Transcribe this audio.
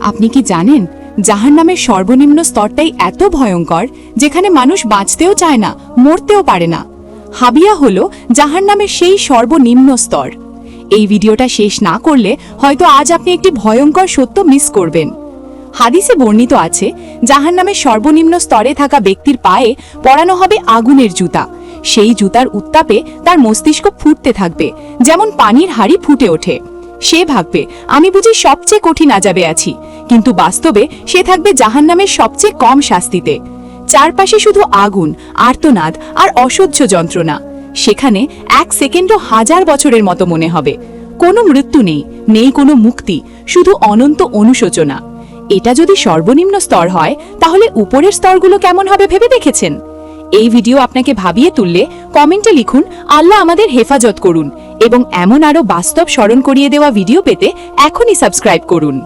আপনি কি জানেন জাহান্নামের সর্বনিম্ন স্তরটাই এত ভয়ঙ্কর যেখানে মানুষ বাঁচতেও চায় না, মরতেও পারে না। হাবিয়া হলো জাহান্নামের সেই সর্বনিম্ন স্তর। এই ভিডিওটা শেষ না করলে হয়তো আজ আপনি একটি ভয়ঙ্কর সত্য মিস করবেন। হাদিসে বর্ণিত আছে, জাহান্নামের সর্বনিম্ন স্তরে থাকা ব্যক্তির পায়ে পরানো হবে আগুনের জুতা। সেই জুতার উত্তাপে তার মস্তিষ্ক ফুটতে থাকবে, যেমন পানির হাঁড়ি ফুটে ওঠে। সে ভাববে, আমি বুঝি সবচেয়ে কঠিন আযাবে আছি, কিন্তু বাস্তবে সে থাকবে জাহান্নামের সবচেয়ে কম শাস্তিতে। চারপাশে শুধু আগুন, আর্তনাদ আর অসহ্য যন্ত্রণা। সেখানে এক সেকেন্ডও 1000 বছরের মতো মনে হবে। কোনো মৃত্যু নেই, নেই কোনো মুক্তি, শুধু অনন্ত অনুশোচনা। এটা যদি সর্বনিম্ন স্তর হয়, তাহলে উপরের স্তরগুলো কেমন হবে ভেবে দেখেছেন? এই ভিডিও আপনাকে ভাবিয়ে তুললে কমেন্টে লিখুন, আল্লাহ আমাদের হেফাজত করুন, এবং এমন আরো বাস্তব স্মরণ করিয়ে দেওয়া ভিডিও পেতে এখনই সাবস্ক্রাইব করুন।